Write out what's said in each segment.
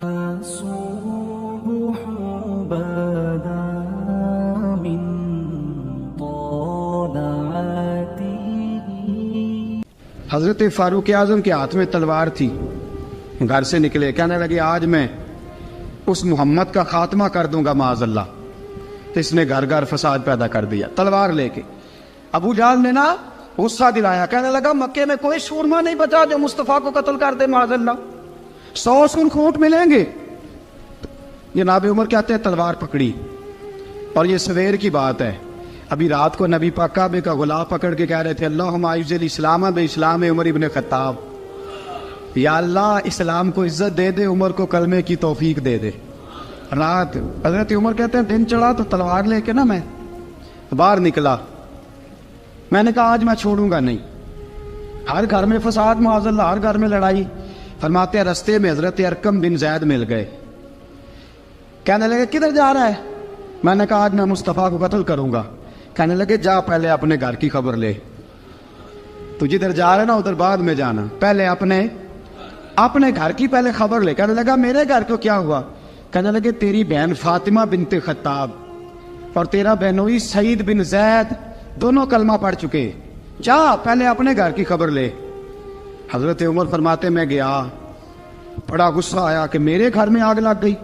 الصبح بدا من طلعته. حضرت فاروق اعظم کے ہاتھ میں تلوار تھی. گھر سے نکلے, کہنے لگے آج میں اس محمد کا خاتمہ کر دوں گا معاذ اللہ. تو اس نے گھر گھر فساد پیدا کر دیا تلوار لے کے. ابو جہل نے نا غصہ دلایا, کہنے لگا مکے میں کوئی سورما نہیں بچا جو مصطفیٰ کو قتل کر دے معاذ اللہ, 100 سرخ ملیں گے. جناب عمر کہتے ہیں تلوار پکڑی, اور یہ سویر کی بات ہے. ابھی رات کو نبی پاک کعبے کا غلاف پکڑ کے کہہ رہے تھے اللہم اعز الاسلام باسلام عمر ابن خطاب, یا اللہ اسلام کو عزت دے دے, عمر کو کلمے کی توفیق دے دے. رات حضرت عمر کہتے ہیں دن چڑھا تو تلوار لے کے نا میں باہر نکلا. میں نے کہا آج میں چھوڑوں گا نہیں. ہر گھر میں فساد معاذ اللہ, ہر گھر میں لڑائی. فرماتے ہیں رستے میں حضرت ارقم بن زید مل گئے. کہنے لگے کدھر جا رہا ہے؟ میں نے کہا آج میں مصطفیٰ کو قتل کروں گا. کہنے لگے جا پہلے اپنے گھر کی خبر لے, تو جدھر جا رہے نا ادھر بعد میں جانا, پہلے اپنے گھر کی پہلے خبر لے. کہنے لگا میرے گھر کو کیا ہوا؟ کہنے لگے تیری بہن فاطمہ بنت خطاب اور تیرا بہنوئی سعید بن زید دونوں کلمہ پڑھ چکے, جا پہلے اپنے گھر کی خبر لے. حضرت عمر فرماتے میں گیا, بڑا غصہ آیا کہ میرے گھر میں آگ لگ گئی.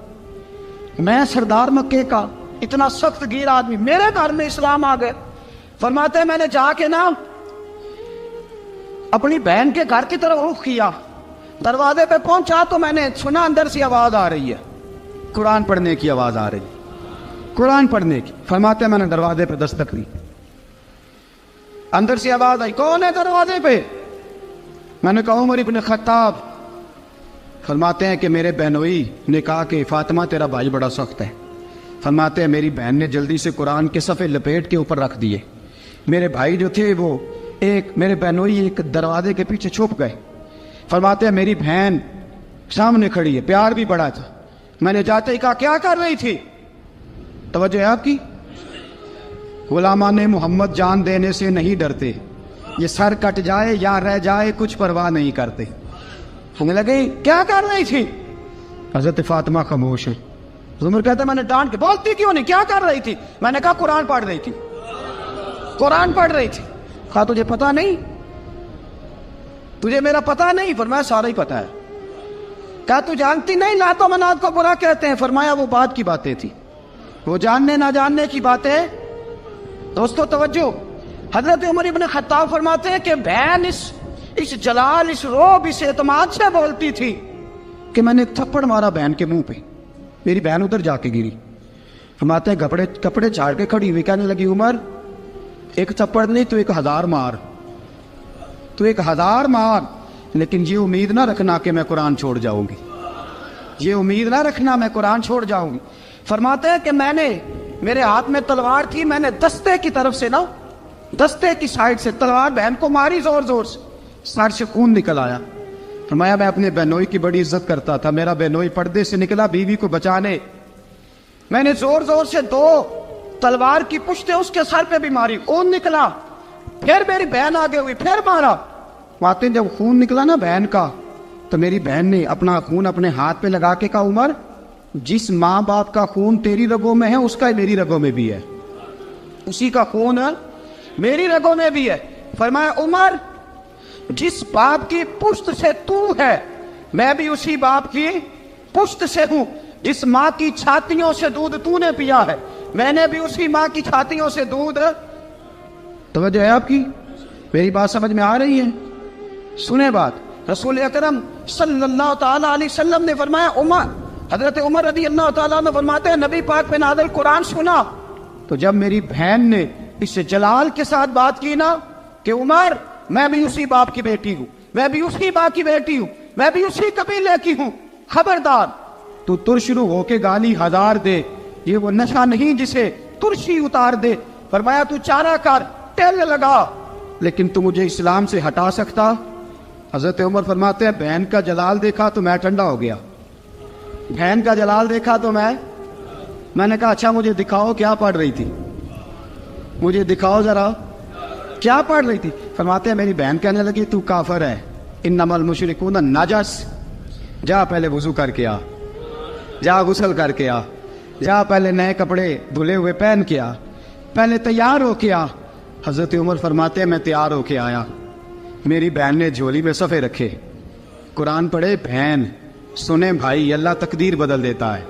میں سردار مکے کا اتنا سخت گیر آدمی, میرے گھر میں اسلام آ گئے. فرماتے ہیں میں نے جا کے نا اپنی بہن کے گھر کی طرف رخ کیا, دروازے پہ پہنچا تو میں نے سنا اندر سے آواز آ رہی ہے, قرآن پڑھنے کی آواز آ رہی, قرآن پڑھنے کی. فرماتے ہیں میں نے دروازے پہ دستک دی, اندر سے آواز آئی کون ہے دروازے پہ؟ میں نے کہا عمر ابن خطاب. فرماتے ہیں کہ میرے بہنوئی نے کہا کہ فاطمہ تیرا بھائی بڑا سخت ہے. فرماتے ہیں میری بہن نے جلدی سے قرآن کے صفحے لپیٹ کے اوپر رکھ دیے. میرے بھائی جو تھے وہ میرے بہنوئی ایک دروازے کے پیچھے چھپ گئے. فرماتے ہیں میری بہن سامنے کھڑی ہے, پیار بھی بڑا تھا. میں نے جاتے ہی کہا کیا کر رہی تھی؟ توجہ ہے آپ کی؟ غلامان محمد جان دینے سے نہیں ڈرتے, یہ سر کٹ جائے یا رہ جائے کچھ پرواہ نہیں کرتے. ہمیں لگے کیا کر رہی تھی؟ حضرت فاطمہ خاموش ہے. عمر کہتا ہے میں نے ڈانٹ کے, بولتی کیوں نہیں, کیا کر رہی تھی؟ میں نے کہا قرآن پڑھ رہی تھی, قرآن پڑھ رہی تھی. کہا تجھے پتا نہیں, تجھے میرا پتا نہیں؟ فرمایا سارا ہی پتا ہے. کہا تو جانتی نہیں لات و منات کو برا کہتے ہیں؟ فرمایا وہ بعد کی باتیں تھی, وہ جاننے نہ جاننے کی باتیں. دوستو توجہ, حضرت عمر ابن خطاب فرماتے ہیں کہ بہن اس جلال, اس روب, اس اعتماد سے بولتی تھی کہ میں نے ایک تھپڑ مارا بہن کے منہ پہ, میری بہن ادھر جا کے گری. فرماتے ہیں کپڑے جھاڑ کے کھڑی ہوئی, کہنے لگی عمر ایک تھپڑ نہیں تو 1000 مار, تو 1000 مار, لیکن یہ امید نہ رکھنا کہ میں قرآن چھوڑ جاؤں گی, یہ امید نہ رکھنا میں قرآن چھوڑ جاؤں گی. فرماتے ہیں کہ میرے ہاتھ میں تلوار تھی, میں نے دستے کی طرف سے نا, دستے کی سائڈ سے تلوار بہن کو ماری زور زور سے, سر سے خون نکل آیا. فرمایا میں اپنے بہنوئی کی بڑی عزت کرتا تھا, میرا بہنوئی پردے سے نکلا بیوی کو بچانے, میں نے زور زور سے 2 تلوار کی پشتیں اس کے سر پہ بھی ماری, خون نکلا. پھر میری بہن آگے ہوئی, پھر مارا. واقع جب خون نکلا نا بہن کا, تو میری بہن نے اپنا خون اپنے ہاتھ پہ لگا کے کہا عمر جس ماں باپ کا خون تیری رگوں میں ہے اس کا میری رگوں میں بھی ہے, اسی کا خون میری رگوں میں بھی ہے. فرمایا عمر جس باپ کی پشت سے تو ہے میں بھی اسی باپ کی پشت سے ہوں, جس ماں کی چھاتیوں سے دودھ تو نے پیا ہے میں نے بھی اسی ماں کی چھاتیوں سے دودھ. توجہ ہے آپ کی؟ میری بات سمجھ میں آ رہی ہے؟ سنیں بات. رسول اکرم صلی اللہ تعالیٰ علیہ وسلم نے فرمایا, حضرت عمر رضی اللہ تعالیٰ نے فرماتے ہیں نبی پاک پہ نازل قرآن سنا تو جب میری بہن نے اس جلال کے ساتھ بات کی نا کہ عمر میں بھی اسی باپ کی بیٹی ہوں, میں بھی اسی باپ کی بیٹی ہوں, میں بھی اسی قبیلے کی ہوں, خبردار تو ترشرو ہو کے گالی 1000 دے, یہ وہ نشہ نہیں جسے ترشی اتار دے. فرمایا تو چارہ کر, ٹیل لگا, لیکن تو مجھے اسلام سے ہٹا سکتا؟ حضرت عمر فرماتے ہیں بہن کا جلال دیکھا تو میں ٹھنڈا ہو گیا, بہن کا جلال دیکھا تو میں نے کہا اچھا مجھے دکھاؤ کیا پڑھ رہی تھی, مجھے دکھاؤ ذرا کیا پڑھ رہی تھی. فرماتے ہیں میری بہن کہنے لگی تو کافر ہے, انما المشرکون نجس, جا پہلے وضو کر کے آ. جا غسل کر کے آ، جا پہلے نئے کپڑے دھلے ہوئے پہن کے آ، پہلے تیار ہو کے آ۔ حضرت عمر فرماتے ہیں میں تیار ہو کے آیا، میری بہن نے جھولی میں صفحے رکھے، قرآن پڑھے بہن، سنے بھائی، اللہ تقدیر بدل دیتا ہے۔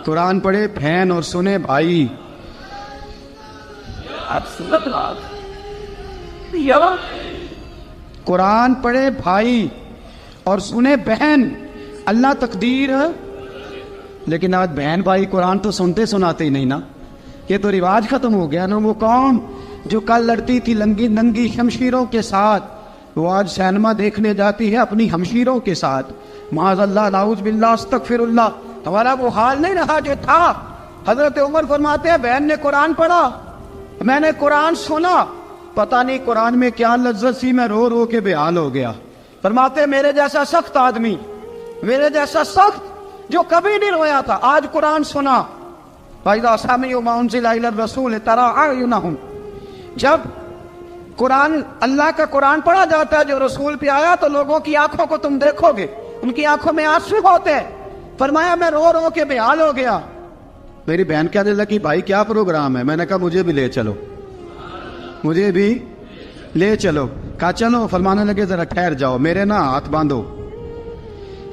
قرآن پڑھے بہن اور سنے بھائی، قرآن پڑھے بھائی اور سنے بہن، اللہ تقدیر۔ لیکن آج بہن بھائی قرآن تو سنتے سناتے ہی نہیں نا، یہ تو رواج ختم ہو گیا نا۔ وہ قوم جو کل لڑتی تھی ننگی شمشیروں کے ساتھ، وہ آج سینما دیکھنے جاتی ہے اپنی ہمشیروں کے ساتھ۔ معاذ اللہ، نعوذ باللہ، استغفر اللہ۔ ہمارا وہ حال نہیں رہا جو تھا۔ حضرت عمر فرماتے ہیں بہن نے قرآن پڑھا، میں نے قرآن سنا، پتہ نہیں قرآن میں کیا لذت سی، میں رو رو کے بے حال ہو گیا۔ فرماتے ہیں میرے جیسا سخت آدمی، میرے جیسا سخت جو کبھی نہیں رویا تھا، آج قرآن سنا۔ فَإِذَا سَمِعُوا مَا أُنزِلَ إِلَى الرَّسُولِ تَرَىٰ أَعْيُنَهُمْ، جب قرآن، اللہ کا قرآن پڑھا جاتا ہے جو رسول پہ آیا، تو لوگوں کی آنکھوں کو تم دیکھو گے، ان کی آنکھوں میں آنسو ہوتے ہیں۔ فرمایا میں رو رو کے بے حال ہو گیا۔ میری بہن کہنے لگی بھائی کیا پروگرام ہے؟ میں نے کہا مجھے بھی لے چلو، مجھے بھی لے چلو۔ کہا چلو۔ فرمانے لگے ذرا ٹھہر جاؤ، میرے نا ہاتھ باندھو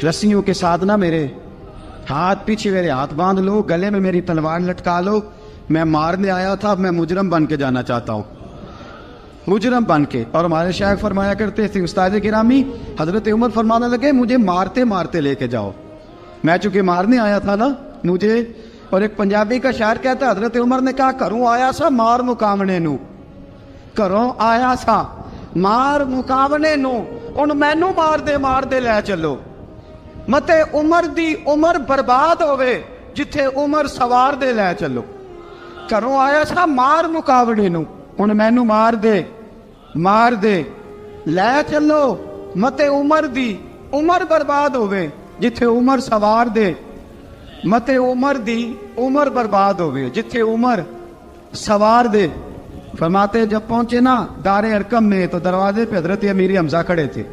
رسیوں کے ساتھ، نا میرے ہاتھ پیچھے میرے ہاتھ باندھ لو، گلے میں میری تلوار لٹکا لو، میں مارنے آیا تھا، اب میں مجرم بن کے جانا چاہتا ہوں، مجرم بن کے۔ اور ہمارے شیخ فرمایا کرتے تھے، استاد گرامی حضرت عمر فرمانے لگے مجھے مارتے مارتے لے کے جاؤ، میں چونکہ مارنے آیا تھا نا مجھے۔ اور ایک پنجابی کا شاعر کہتا ہے حضرت عمر نے کہا گھروں آیا سا مار مقامنے نو، گھروں آیا سا مار مقامنے نو، ان مینو مار دے لے چلو، متے عمر دی عمر برباد ہوئے جتھے عمر سوار دے لے چلو۔ گھروں آیا سا مار مقابلے نو، ان مینو مار دے لے چلو، متے عمر دی عمر برباد ہوئے جتھے عمر سوار دے، متے عمر دی عمر برباد ہوئے جتھے عمر سوار دے۔ فرماتے جب پہنچے نا دار ارقم میں تو دروازے پہ حضرت امیر حمزہ کھڑے تھے۔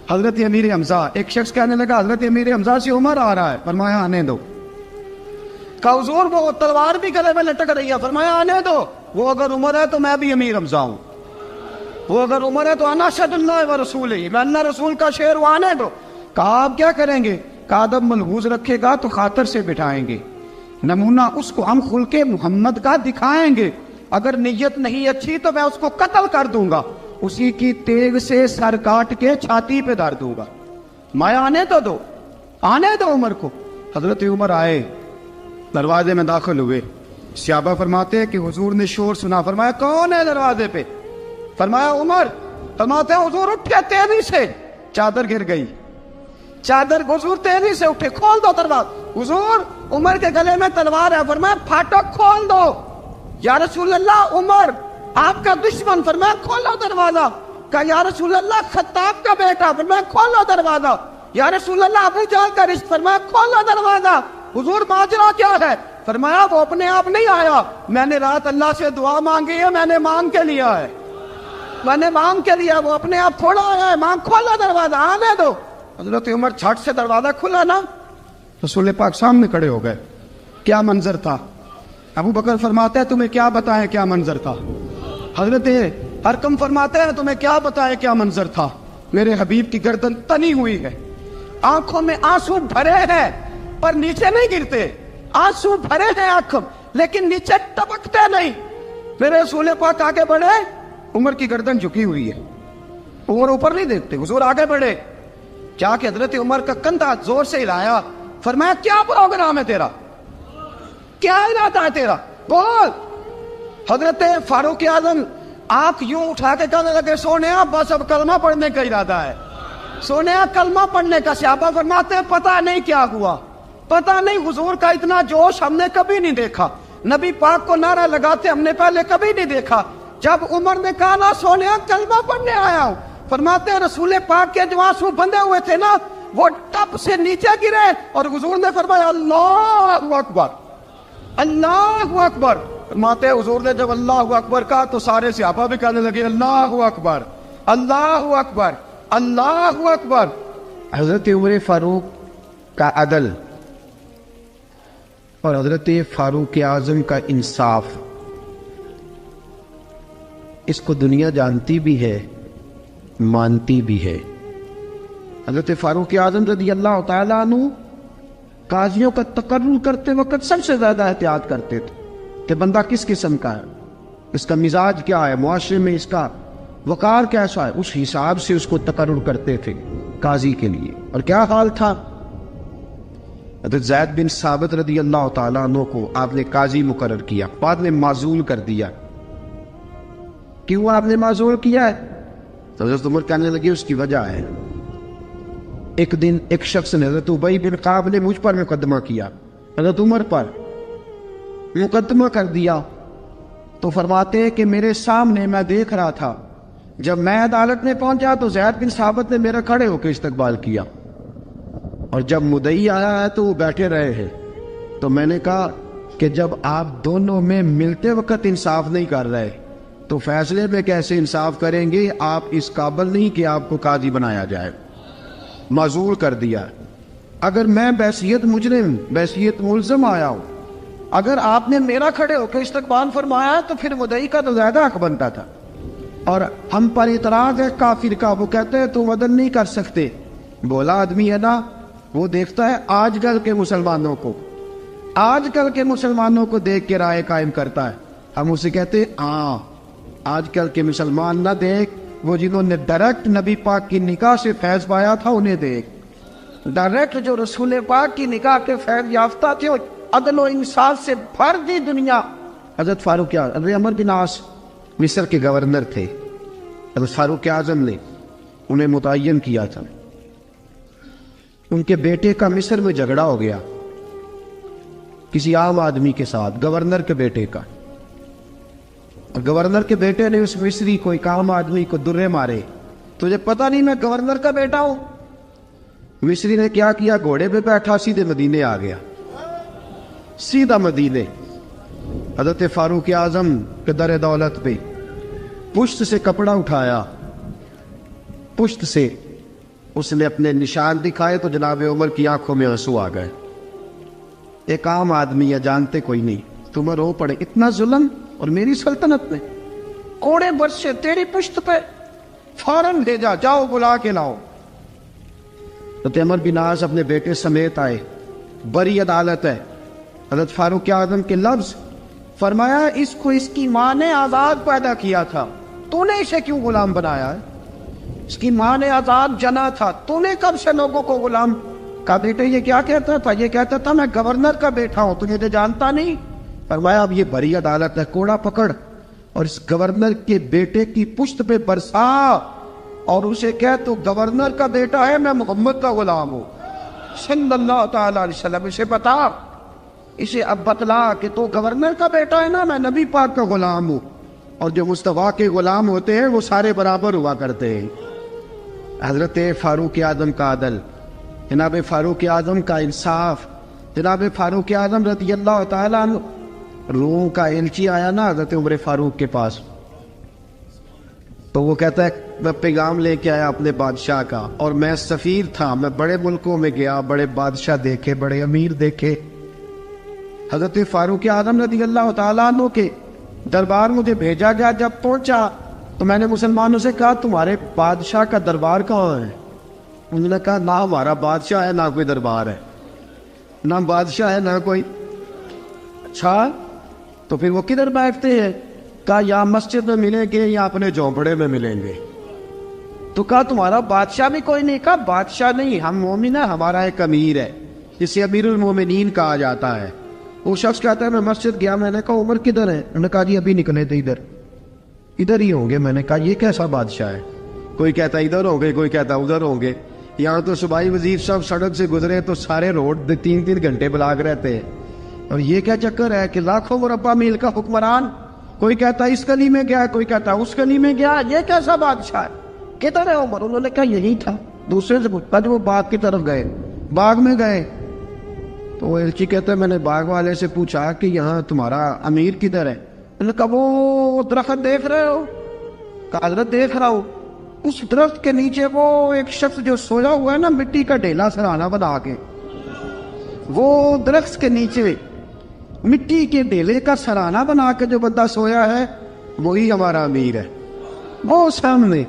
حضرت امیر حمزہ، ایک شخص کہنے لگا حضرت امیر حمزہ سے عمر آ رہا ہے، فرمایا آنے دو۔ کہا حضور وہ تلوار بھی گلے میں لٹک رہی ہے، فرمایا آنے دو، وہ اگر عمر ہے تو میں بھی امیر حمزہ ہوں، وہ اگر عمر ہے تو انا اشہد اللہ و رسولہ، میں اللہ رسول کا شعر ہوں، آنے دو۔ کہا آپ کیا کریں گے؟ کہا ادب ملحوظ رکھے گا تو خاطر سے بٹھائیں گے، نمونہ اس کو ہم خلق محمد کا دکھائیں گے، اگر نیت نہیں اچھی تو میں اس کو قتل کر دوں گا، اسی کی تیغ سے سر کاٹ کے چھاتی پہ دھر دوں گا، میں آنے تو دو، آنے دو عمر کو۔ حضرت عمر آئے، دروازے میں داخل ہوئے، صحابہ فرماتے ہیں کہ حضور نے شور سنا، فرمایا کون ہے دروازے پہ؟ فرمایا عمر۔ فرماتے ہیں حضور اٹھے تیزی سے، چادر گر گئی، چادر، حضور تیزی سے اٹھے، کھول دو دروازہ۔ حضور عمر کے گلے میں تلوار ہے، فرمایا پھاٹک کھول دو۔ یا رسول اللہ عمر آپ کا دشمن، فرمایا کھولو دروازہ۔ کہا یا رسول اللہ خطاب کا بیٹا، فرمایا کھولو دروازہ۔ یا رسول اللہ ابو جہل کا رشت، فرمایا کھولو دروازہ۔ حضور ماجرا کیا ہے؟ فرمایا وہ اپنے آپ نہیں آیا، میں نے رات اللہ سے دعا مانگی ہے، میں نے مانگ کے لیا ہے، میں نے مانگ کے لیا، وہ اپنے آپ تھوڑا آیا ہے، مانگ، کھولو دروازہ، آنے دو۔ حضرت عمر چھٹ سے دروازہ کھلا نا، رسول پاک سامنے کھڑے ہو گئے۔ کیا منظر تھا؟ ابو بکر فرماتے ہیں تمہیں کیا بتائیں کیا منظر تھا؟ حضرت ارقم فرماتے ہیں تمہیں کیا بتائیں کیا منظر تھا؟ میرے حبیب کی گردن تنی ہوئی ہے، آنکھوں میں آنسو بھرے ہیں پر نیچے نہیں گرتے، آنسو بھرے ہیں آنکھوں لیکن نیچے ٹپکتے نہیں۔ میرے رسول پاک آگے بڑھے، عمر کی گردن جھکی ہوئی ہے، عمر اوپر نہیں دیکھتے، حضور آگے بڑھے، جا کے حضرت عمر کا کندھا زور سے ہلایا، فرمایا کیا پروگرام ہے تیرا، کیا ارادہ ہے تیرا، بول۔ حضرت فاروق اعظم آنکھ یوں اٹھا کے کہنے لگے سونیا بس اب کلمہ پڑھنے کا ارادہ ہے، سونیا کلمہ پڑھنے کا۔ صحابہ فرماتے ہیں پتہ نہیں کیا ہوا، پتہ نہیں، حضور کا اتنا جوش ہم نے کبھی نہیں دیکھا، نبی پاک کو نعرہ لگاتے ہم نے پہلے کبھی نہیں دیکھا۔ جب عمر نے کہا نا سونیا کلمہ پڑھنے آیا ہوں، فرماتے ہیں رسول پاک کے جو آنسو بندے ہوئے تھے نا وہ ٹپ سے نیچے گرے، اور حضور نے فرمایا اللہ اکبر، اللہ اکبر۔ فرماتے ہیں حضور نے جب اللہ اکبر کہا تو سارے صحابہ بھی کہنے لگے اللہ اکبر، اللہ اکبر، اللہ اکبر۔ حضرت عمر فاروق کا عدل اور حضرت فاروق اعظم کا انصاف، اس کو دنیا جانتی بھی ہے، مانتی بھی ہے۔ حضرت فاروق اعظم رضی اللہ تعالیٰ عنہ قاضیوں کا تقرر کرتے وقت سب سے زیادہ احتیاط کرتے تھے کہ بندہ کس قسم کا ہے، اس کا مزاج کیا ہے، معاشرے میں اس کا وقار کیسا ہے، اس حساب سے اس کو تقرر کرتے تھے قاضی کے لیے۔ اور کیا حال تھا؟ حضرت زید بن ثابت رضی اللہ تعالیٰ عنہ کو آپ نے قاضی مقرر کیا، بعد میں معزول کر دیا۔ کیوں آپ نے معزول کیا ہے؟ تو حضرت عمر کہنے لگے اس کی وجہ ہے، ایک دن ایک شخص نے، حضرت ابی بن کعب نے مجھ پر مقدمہ کیا، حضرت عمر پر مقدمہ کر دیا، تو فرماتے ہیں کہ میرے سامنے میں دیکھ رہا تھا، جب میں عدالت میں پہنچا تو زید بن ثابت نے میرا کھڑے ہو کے استقبال کیا، اور جب مدعی آیا ہے تو وہ بیٹھے رہے ہیں۔ تو میں نے کہا کہ جب آپ دونوں میں ملتے وقت انصاف نہیں کر رہے تو فیصلے میں کیسے انصاف کریں گے؟ آپ اس قابل نہیں کہ آپ کو قاضی بنایا جائے، معزول کر دیا۔ اگر میں بحیثیت مجرم، بحیثیت ملزم آیا ہوں، اگر آپ نے میرا کھڑے ہو کے استقبال فرمایا تو پھر مدعی کا تو زیادہ حق بنتا تھا، اور ہم پر اعتراض ہے کافر کا، وہ کہتے ہیں تو عدل نہیں کر سکتے۔ بولا آدمی ہے نا، وہ دیکھتا ہے آج کل کے مسلمانوں کو، آج کل کے مسلمانوں کو دیکھ کے رائے قائم کرتا ہے۔ ہم اسے کہتے ہیں ہاں آج کل کے مسلمان نہ دیکھ، وہ جنہوں نے ڈائریکٹ نبی پاک کی نکاح سے فیض پایا تھا انہیں دیکھ، ڈائریکٹ جو رسول پاک کی نکاح کے فیض یافتہ تھے، عدل و انصاف سے بھر دی دنیا۔ حضرت فاروق اعظم، حضرت عمرو بن عاص مصر کے گورنر تھے، حضرت فاروق اعظم نے انہیں متعین کیا تھا۔ ان کے بیٹے کا مصر میں جھگڑا ہو گیا کسی عام آدمی کے ساتھ، گورنر کے بیٹے کا، اور گورنر کے بیٹے نے اس مصری کو، ایک عام آدمی کو درے مارے۔ تجھے پتہ نہیں میں گورنر کا بیٹا ہوں؟ مصری نے کیا کیا؟ گھوڑے پہ بیٹھا سیدھے مدینے آ گیا، سیدھا مدینے۔ حضرت فاروق اعظم کے در دولت پہ پشت سے کپڑا اٹھایا، پشت سے اس نے اپنے نشان دکھائے تو جناب عمر کی آنکھوں میں آنسو آ گئے۔ ایک عام آدمی ہے، جانتے کوئی نہیں، تمہیں رو پڑے، اتنا ظلم، اور میری سلطنت میں کوڑے برسے تیری پشت پہ، فوراً لے جا، جاؤ بلا کے لاؤ۔ حضرت عمر بن عاص اپنے بیٹے سمیت آئے، بڑی عدالت ہے، حضرت فاروق اعظم کے لفظ، فرمایا اس کو اس کی ماں نے آزاد پیدا کیا تھا، تو نے اسے کیوں غلام بنایا ہے؟ اس کی ماں نے آزاد جنا تھا، تو نے کب سے لوگوں کو غلام کا؟ بیٹے یہ کیا کہتا تھا؟ یہ کہتا تھا میں گورنر کا بیٹا ہوں، تجھے تو جانتا نہیں۔ فرمایا اب یہ بڑی عدالت ہے، کوڑا پکڑ اور اس گورنر کے بیٹے کی پشت پہ برسا، اور اسے کہہ تو گورنر کا بیٹا ہے، میں محمد کا غلام ہوں صلی اللہ تعالی علیہ وسلم۔ اسے بتا، اسے اب بتلا کہ تو گورنر کا بیٹا ہے نا، میں نبی پاک کا غلام ہوں، اور جو مصطفیٰ کے غلام ہوتے ہیں وہ سارے برابر ہوا کرتے ہیں۔ حضرت فاروق اعظم کا عدل، جناب فاروق اعظم کا انصاف، جناب فاروق اعظم رضی اللہ تعالیٰ عنہ۔ روم کا ایلچی آیا نا حضرت عمر فاروق کے پاس، تو وہ کہتا ہے میں پیغام لے کے آیا اپنے بادشاہ کا، اور میں سفیر تھا، میں بڑے ملکوں میں گیا، بڑے بادشاہ دیکھے، بڑے امیر دیکھے۔ حضرت فاروق اعظم رضی اللہ تعالیٰ عنہ کے دربار مجھے بھیجا گیا، جب پہنچا تو میں نے مسلمانوں سے کہا تمہارے بادشاہ کا دربار کہاں ہے؟ انہوں نے کہا نہ ہمارا بادشاہ ہے نہ کوئی دربار ہے، نہ بادشاہ ہے نہ کوئی۔ اچھا تو پھر وہ کدھر بیٹھتے ہیں؟ کہا یا مسجد میں ملیں گے یا اپنے جھونپڑے میں ملیں گے۔ تو کہا تمہارا بادشاہ بھی کوئی نہیں؟ کہا بادشاہ نہیں، ہم مومن ہیں، ہمارا ایک امیر ہے جسے امیر المومنین کہا جاتا ہے۔ وہ شخص کہتا ہے میں مسجد گیا، میں نے کہا عمر کدھر ہے؟ انہوں نے کہا جی ابھی نکلے تھے ادھر ہی ہوں گے۔ میں نے کہا یہ کیسا بادشاہ ہے؟ کوئی کہتا ادھر ہوں گے، کوئی کہتا ادھر ہوں گے۔ یہاں تو صوبائی وزیر صاحب سڑک سے گزرے تو سارے روڈ 3 گھنٹے بلاک رہتے ہیں، اور یہ کیا چکر ہے کہ لاکھوں مربع میل کا حکمران، کوئی کہتا اس گلی میں گیا، کوئی کہتا اس گلی میں گیا، یہ کیسا بادشاہ ہے؟ کدھر ہے عمر؟ انہوں نے کہا یہی تھا۔ دوسرے سے پوچھتا جو وہ باغ کی طرف گئے، باغ میں گئے تو وہ ایلچی کہتا ہے میں نے باغ والے سے پوچھا کہ یہاں تمہارا امیر کدھر ہے؟ انہوں نے کہا وہ درخت دیکھ رہے ہو؟ کہا حضرت دیکھ رہا ہوں۔ اس درخت کے نیچے وہ ایک شخص جو سویا ہوا ہے نا، مٹی کا ڈھیلا سرہانا بنا کے، وہ درخت کے نیچے مٹی کے ڈھیلے کا سرانہ بنا کے جو بندہ سویا ہے وہی ہمارا امیر ہے. وہ سامنے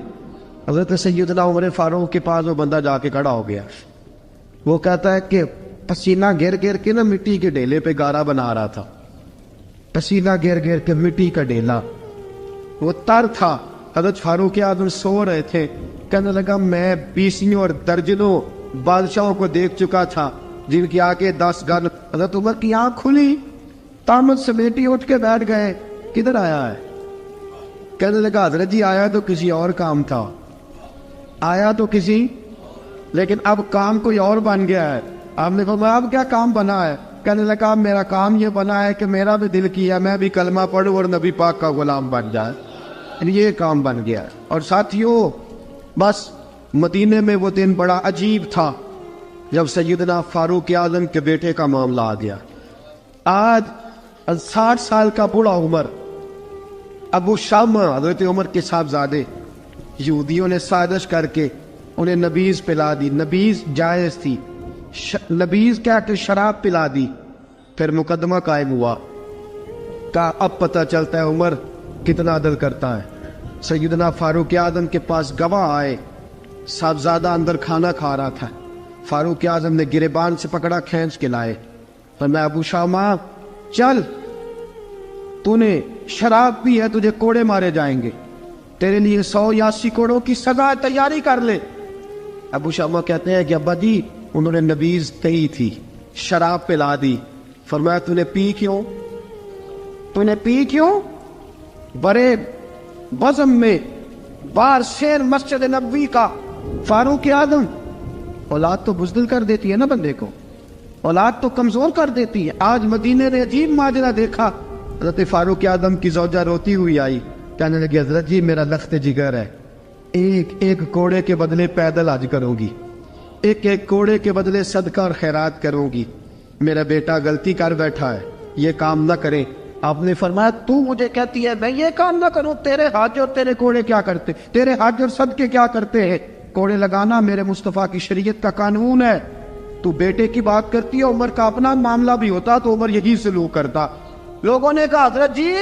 حضرت سیدنا عمر فاروق کے پاس وہ بندہ جا کے کھڑا ہو گیا. وہ کہتا ہے کہ پسینہ گر گر کے نا مٹی کے ڈھیلے پہ گارا بنا رہا تھا. پسینہ گر گر کے مٹی کا ڈھیلا وہ تر تھا. حضرت فاروق اعظم سو رہے تھے. کہنے لگا میں 20 اور درجنوں بادشاہوں کو دیکھ چکا تھا جن کی آنکھیں 10 گن. حضرت عمر کی آنکھ کھلی, تامت سمیٹی اٹھ کے بیٹھ گئے. کدھر آیا ہے؟ کہنے لگا حضرت جی آیا تو کسی اور کام تھا, آیا تو کسی, لیکن اب کام کوئی اور بن گیا ہے. آپ نے فرمایا اب کیا کام بنا ہے؟ کہنے لگا میرا کام یہ بنا ہے کہ میرا بھی دل کیا میں بھی کلمہ پڑھوں اور نبی پاک کا غلام بن جائے. یہ کام بن گیا. اور ساتھیوں بس مدینے میں وہ دن بڑا عجیب تھا جب سیدنا فاروق اعظم کے بیٹے کا معاملہ آ گیا. آج 60 سال کا بوڑھا عمر, ابو شامہ حضرت عمر کے صاحبزادے, یہودیوں نے سازش کر کے انہیں نبیذ پلا دی. نبیذ جائز تھی, نبیذ کیا کہ شراب پلا دی. پھر مقدمہ قائم ہوا. کہا اب پتہ چلتا ہے عمر کتنا عدل کرتا ہے. سیدنا فاروق اعظم کے پاس گواہ آئے. صاحبزادہ اندر کھانا کھا رہا تھا. فاروق اعظم نے گریبان سے پکڑا, کھینچ کے لائے. فرمایا ابو شامہ چل, تو نے شراب پی ہے, تجھے کوڑے مارے جائیں گے, تیرے لیے 180 کوڑوں کی سزا تیاری کر لے. ابو شامہ کہتے ہیں کہ ابا جی انہوں نے نبیذ کہی تھی, شراب پلا دی. فرمایا تو نے پی کیوں؟ تو نے پی کیوں؟ بڑے بزم میں بار شیر مسجد نبوی کا فاروق اعظم. اولاد تو بزدل کر دیتی ہے نا بندے کو, اولاد تو کمزور کر دیتی ہے. آج مدینے نے عجیب ماجرا دیکھا. حضرت فاروق اعظم کی زوجہ روتی ہوئی آئی, کہنے لگی حضرت جی میرا لخت جگر ہے, ایک ایک کوڑے کے بدلے پیدل حج کروں گی, ایک ایک کوڑے کے بدلے صدقہ اور خیرات کروں گی. میرا بیٹا غلطی کر بیٹھا ہے, یہ کام نہ کرے. آپ نے فرمایا تو مجھے کہتی ہے میں یہ کام نہ کروں؟ تیرے حج اور تیرے کوڑے کیا کرتے, تیرے حج اور صدقے کیا کرتے ہیں؟ کوڑے لگانا میرے مصطفیٰ کی شریعت کا قانون ہے. تو بیٹے کی بات کرتی ہے, عمر کا اپنا معاملہ بھی ہوتا تو عمر یہی سلوک کرتا. لوگوں نے کہا حضرت جی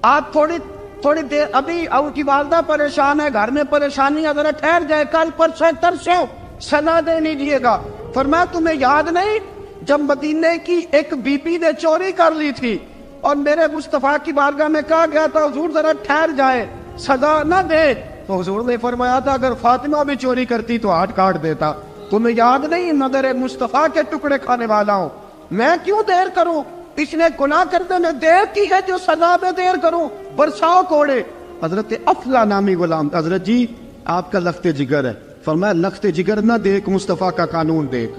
آپ تھوڑی دیر, ابھی ان کی والدہ پریشان ہے, گھر میں پریشانی ہے, ذرا ٹھہر جائے, کل پرسوں ترسوں سزا دے لیجیے گا. فرمایا تمہیں یاد نہیں جب مدینے کی ایک بی بی نے چوری کر لی تھی اور میرے مصطفیٰ کی بارگاہ میں کہا گیا تھا حضور ذرا ٹھہر جائے, سزا نہ دے, تو حضور نے فرمایا تھا اگر فاطمہ بھی چوری کرتی تو ہاتھ کاٹ دیتا. تمہیں یاد نہیں نظر مصطفیٰ کے ٹکڑے کھانے والا ہوں, میں کیوں دیر کروں؟ اس نے گناہ کرنے میں دیر کی ہے جو سزا میں دیر کروں, برساؤ کوڑے. حضرت افلا نامی غلام, حضرت جی آپ کا لخت جگر ہے. فرمایا لخت جگر نہ دیکھ, مصطفیٰ کا قانون دیکھ.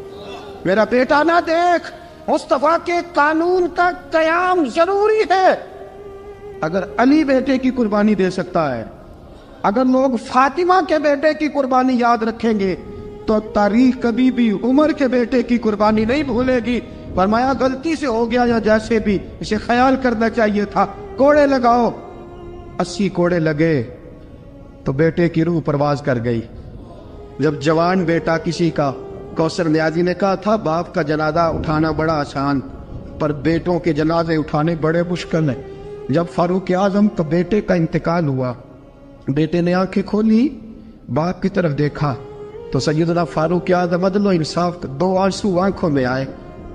میرا بیٹا نہ دیکھ, مصطفیٰ کے قانون کا قیام ضروری ہے. اگر علی بیٹے کی قربانی دے سکتا ہے, اگر لوگ فاطمہ کے بیٹے کی قربانی یاد رکھیں گے تو تاریخ کبھی بھی عمر کے بیٹے کی قربانی نہیں بھولے گی. فرمایا غلطی سے ہو گیا یا جیسے بھی, اسے خیال کرنا چاہیے تھا. کوڑے لگاؤ. 80 کوڑے لگے تو بیٹے کی روح پرواز کر گئی. جب جوان بیٹا کسی کا, کوثر نیازی نے کہا تھا باپ کا جنازہ اٹھانا بڑا آسان پر بیٹوں کے جنازے اٹھانے بڑے مشکل ہیں. جب فاروق اعظم کا بیٹے کا انتقال ہوا, بیٹے نے آنکھیں کھولی, باپ کی طرف دیکھا تو سیدنا فاروق اعظم عدل و انصاف, 2 آنسو آنکھوں میں آئے.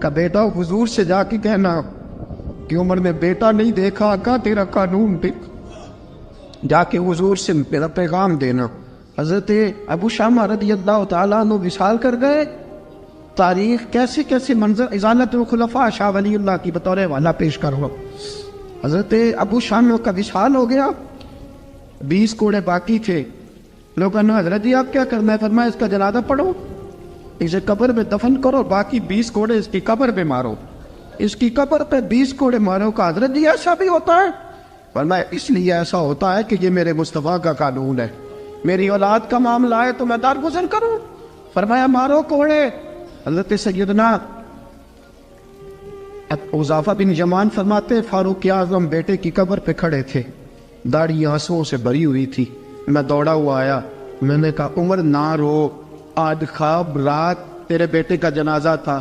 کہ بیٹا حضور سے جا کے کہنا کہ عمر نے بیٹا نہیں دیکھا, کا تیرا قانون دیکھ, جا کے حضور سے میرا پیغام دینا. حضرت ابو شامہ رضی اللہ تعالیٰ عنہ وصال کر گئے. تاریخ کیسے کیسے منظر ازالت الخلفاء شاہ ولی اللہ کی بطور والا پیش کر رہا. حضرت ابو شامہ کا وصال ہو گیا, 20 کوڑے باقی تھے. لوگوں نے حضرت جی آپ کیا کرنا ہے؟ فرمایا اس کا جنازہ پڑھو, اسے قبر میں دفن کرو, باقی 20 کوڑے اس کی قبر پہ مارو, اس کی قبر پہ 20 کوڑے مارو. کا حضرت جی ایسا بھی ہوتا ہے؟ فرمایا اس لیے ایسا ہوتا ہے کہ یہ میرے مصطفیٰ کا قانون ہے, میری اولاد کا معاملہ ہے تو میں درگزر کروں. فرمایا مارو کوڑے. حضرت سیدنا حذیفہ بن یمان فرماتے فاروق اعظم بیٹے کی قبر پہ کھڑے تھے, داڑھی آنسوؤں سے بھری ہوئی تھی. میں دوڑا ہوا آیا, میں نے کہا عمر نہ رو, آج خواب رات تیرے بیٹے کا جنازہ تھا,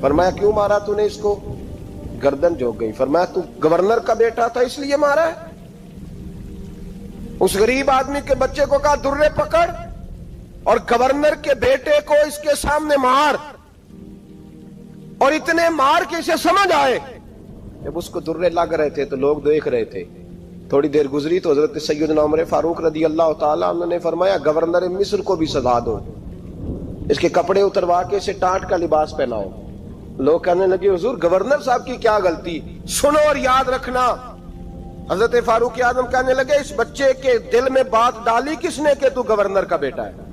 فرمایا کیوں مارا تو نے اس کو؟ گردن جھک گئی. فرمایا تو گورنر کا بیٹا تھا اس لیے مارا ہے؟ اس غریب آدمی کے بچے کو کہا درے پکڑ اور گورنر کے بیٹے کو اس کے سامنے مار, اور اتنے مار کے اسے سمجھ آئے. جب اس کو درے لگ رہے تھے تو لوگ دیکھ رہے تھے. تھوڑی دیر گزری تو حضرت سیدنا عمر فاروق رضی اللہ تعالیٰ عنہ نے فرمایا گورنر مصر کو بھی سزا دو, اس کے کپڑے اتروا کے اسے ٹاٹ کا لباس پہناؤ. لوگ کہنے لگے حضور گورنر صاحب کی کیا غلطی؟ سنو اور یاد رکھنا. حضرت فاروق اعظم کہنے لگے اس بچے کے دل میں بات ڈالی کس نے کہ تو گورنر کا بیٹا ہے؟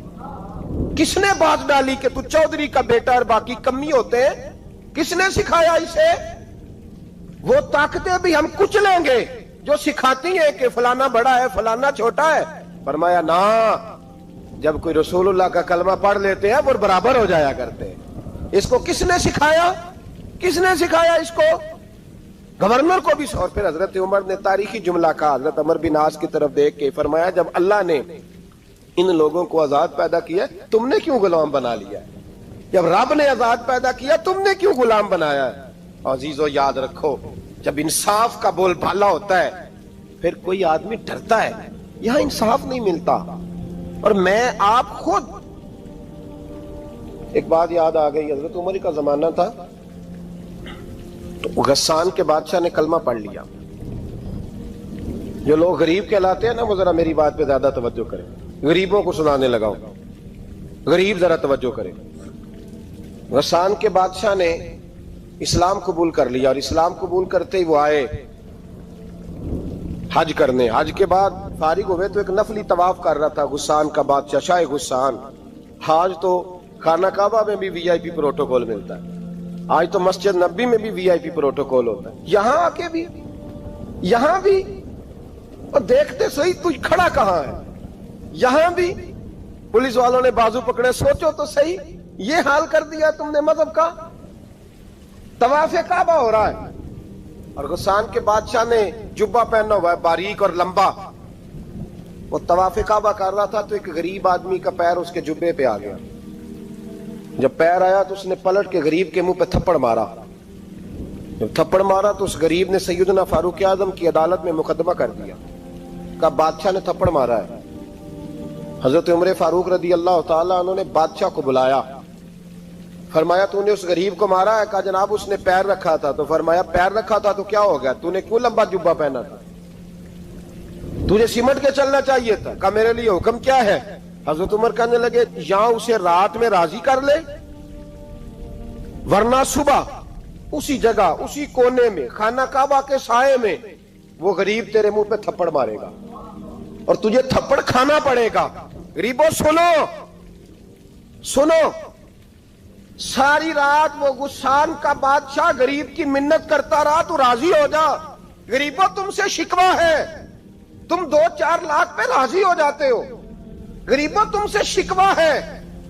کس نے بات ڈالی کہ تو چودھری کا بیٹا اور باقی کمی ہوتے ہیں؟ کس نے سکھایا اسے؟ وہ طاقتیں بھی ہم کچلیں گے جو سکھاتی ہیں کہ فلانا بڑا ہے فلانا چھوٹا ہے. فرمایا نا, جب کوئی رسول اللہ کا کلمہ پڑھ لیتے ہیں وہ برابر ہو جایا کرتے ہیں. اس کو کس نے سکھایا؟ کس نے سکھایا اس کو؟ گورنر کو بھی. اور پھر حضرت عمر نے تاریخی جملہ کہا حضرت عمر بن عاص کی طرف دیکھ کے, فرمایا جب اللہ نے ان لوگوں کو آزاد پیدا کیا تم نے کیوں غلام بنا لیا؟ جب رب نے آزاد پیدا کیا تم نے کیوں غلام بنایا؟ عزیزو یاد رکھو, جب انصاف کا بول بالا ہوتا ہے پھر کوئی آدمی ڈرتا ہے. یہاں انصاف نہیں ملتا. اور میں آپ خود, ایک بات یاد آ گئی, حضرت عمر کا زمانہ تھا تو غسان کے بادشاہ نے کلمہ پڑھ لیا. جو لوگ غریب کہلاتے ہیں نا وہ ذرا میری بات پہ زیادہ توجہ کریں. غریبوں کو سنانے لگا ہوں, غریب ذرا توجہ کریں. غسان کے بادشاہ نے اسلام قبول کر لیا, اور اسلام قبول کرتے ہی وہ آئے حج کرنے. حج کے بعد فارغ ہوئے تو ایک نفلی طواف کر رہا تھا غسان کا بادشاہ, شاہ غسان. حج تو خانہ کعبہ میں بھی وی آئی پی پروٹوکول ملتا ہے, آج تو مسجد نبی میں بھی وی آئی پی پروٹوکول ہوتا ہے, یہاں آ کے بھی, یہاں بھی. اور دیکھتے صحیح تو کھڑا کہاں ہے؟ یہاں بھی پولیس والوں نے بازو پکڑے. سوچو تو صحیح, یہ حال کر دیا تم نے مذہب کا. طواف کعبہ ہو رہا ہے اور غسان کے بادشاہ نے جبہ پہنا ہوا ہے باریک اور لمبا. وہ طواف کعبہ کر رہا تھا تو ایک غریب آدمی کا پیر اس کے جبے پہ آ گیا. جب پیر آیا تو اس نے پلٹ کے غریب کے منہ پہ تھپڑ مارا. جب تھپڑ مارا تو اس غریب نے سیدنا فاروق اعظم کی عدالت میں مقدمہ کر دیا, کہا بادشاہ نے تھپڑ مارا ہے. حضرت عمر فاروق رضی اللہ تعالیٰ عنہ نے بادشاہ کو بلایا. فرمایا تو نے اس غریب کو مارا ہے؟ کہا جناب اس نے پیر رکھا تھا. تو فرمایا پیر رکھا تھا تو کیا ہو گیا؟ تو نے کیوں لمبا جبہ پہنا تھا؟ تجھے سمٹ کے چلنا چاہیے تھا. کہا میرے لیے حکم کیا ہے؟ حضرت عمر کہنے لگے یہاں اسے رات میں راضی کر لے, ورنہ صبح اسی جگہ اسی کونے میں خانہ کعبہ کے سائے میں وہ غریب تیرے منہ پہ تھپڑ مارے گا اور تجھے تھپڑ کھانا پڑے گا. غریبوں سنو سنو, ساری رات وہ غسان کا بادشاہ غریب کی منت کرتا رہا تو راضی ہو جا. غریبوں تم سے شکوہ ہے, تم 2-4 لاکھ پہ راضی ہو جاتے ہو. غریبوں تم سے شکوہ ہے,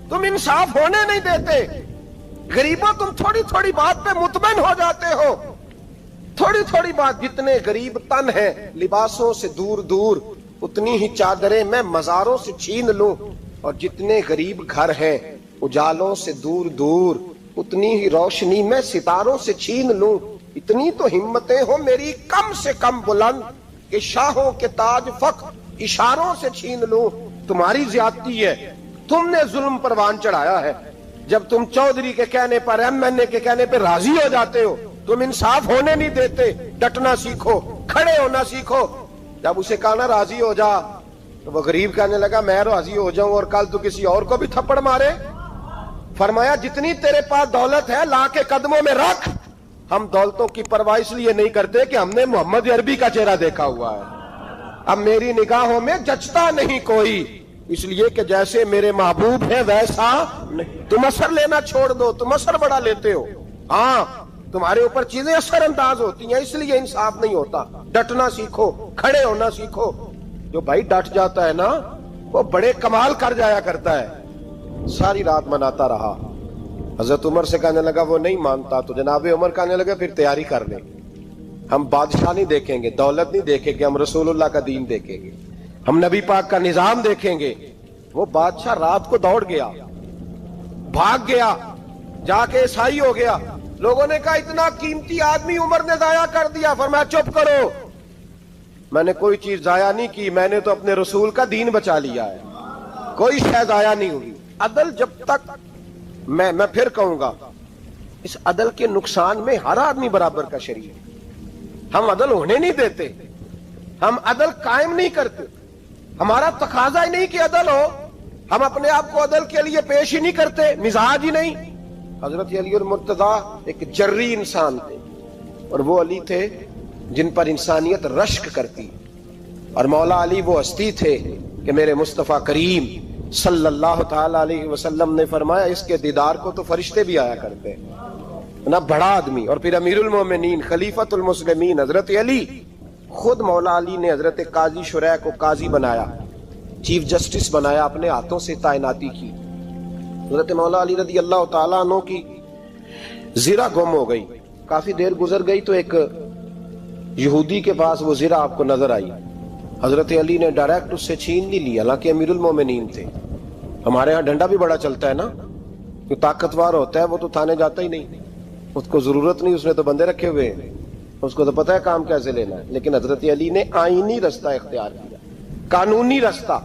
تم انصاف ہونے نہیں دیتے. غریبوں تم تھوڑی تھوڑی بات پہ مطمئن ہو جاتے ہو. تھوڑی تھوڑی بات, جتنے غریب تن ہیں لباسوں سے دور دور اتنی ہی چادریں میں مزاروں سے چھین لوں, اور جتنے غریب گھر ہیں اجالوں سے دور دور اتنی ہی روشنی میں ستاروں سے چھین لوں. اتنی تو ہمتیں ہو میری کم سے کم بلند کہ شاہوں کے تاج فخر اشاروں سے چھین لوں. تمہاری زیادتی ہے, تم نے ظلم پروان چڑھایا ہے. جب تم چودھری کے کہنے پر ایم این اے کے کہنے پہ راضی ہو جاتے ہو, تم انصاف ہونے نہیں دیتے. ڈٹنا سیکھو, کھڑے ہونا سیکھو. جب اسے کہا نا راضی ہو جا تو وہ غریب کہنے لگا میں راضی ہو جاؤں اور کل تو کسی اور کو بھی تھپڑ مارے. فرمایا جتنی تیرے پاس دولت ہے لا کے قدموں میں رکھ. ہم دولتوں کی پرواہ اس لیے نہیں کرتے کہ ہم نے محمد عربی کا چہرہ دیکھا ہوا ہے. اب میری نگاہوں میں جچتا نہیں کوئی, اس لیے کہ جیسے میرے محبوب ہیں ویسا نہیں. تم اثر لینا چھوڑ دو, تم اثر بڑا لیتے ہو. ہاں تمہارے اوپر چیزیں اثر انداز ہوتی ہیں, اس لیے انصاف نہیں ہوتا. ڈٹنا سیکھو, کھڑے ہونا سیکھو. جو بھائی ڈٹ جاتا ہے نا وہ بڑے کمال کر جایا کرتا ہے. ساری رات مناتا رہا. حضرت عمر سے کہنے لگا وہ نہیں مانتا. تو جناب عمر کہنے لگے پھر تیاری کر لیں, ہم بادشاہ نہیں دیکھیں گے, دولت نہیں دیکھیں گے, ہم رسول اللہ کا دین دیکھیں گے, ہم نبی پاک کا نظام دیکھیں گے. وہ بادشاہ رات کو دوڑ گیا, بھاگ گیا, جا کے عیسائی ہو گیا. لوگوں نے کہا اتنا قیمتی آدمی عمر نے ضائع کر دیا. فرمایا چپ کرو, میں نے کوئی چیز ضائع نہیں کی, میں نے تو اپنے رسول کا دین بچا لیا ہے, کوئی شے ضائع نہیں ہوئی. عدل جب تک, میں پھر کہوں گا, اس عدل کے نقصان میں ہر آدمی برابر کا شریک ہے. ہم عدل ہونے نہیں دیتے, ہم عدل قائم نہیں کرتے, ہمارا تقاضا ہی نہیں کہ عدل ہو, ہم اپنے آپ کو عدل کے لیے پیش ہی نہیں کرتے, مزاج ہی نہیں. حضرت علی المرتضیٰ ایک جری انسان تھے, اور وہ علی تھے جن پر انسانیت رشک کرتی, اور مولا علی وہ ہستی تھے کہ میرے مصطفیٰ کریم صلی اللہ تعالی علیہ وسلم نے فرمایا اس کے دیدار کو تو فرشتے بھی آیا کرتے نا, بڑا آدمی. اور پھر امیر المومنین خلیفۃ المسلمین حضرت علی, خود مولا علی نے حضرت قاضی شریح کو قاضی بنایا, چیف جسٹس بنایا, اپنے ہاتھوں سے تعیناتی کی. حضرت مولا علی رضی اللہ تعالیٰ عنہ کی زرہ گم ہو گئی, کافی دیر گزر گئی تو ایک یہودی کے پاس وہ زرہ آپ کو نظر آئی. حضرت علی نے ڈائریکٹ اس سے چھین نہیں لی, حالانکہ امیر المومنین تھے. ہمارے ہاں ڈنڈا بھی بڑا چلتا ہے نا, جو طاقتور ہوتا ہے وہ تو تھانے جاتا ہی نہیں, اس کو ضرورت نہیں, اس نے تو بندے رکھے ہوئے ہیں, اس کو تو پتہ ہے کام کیسے لینا ہے. لیکن حضرت علی نے آئینی رستہ اختیار کیا, قانونی رستہ.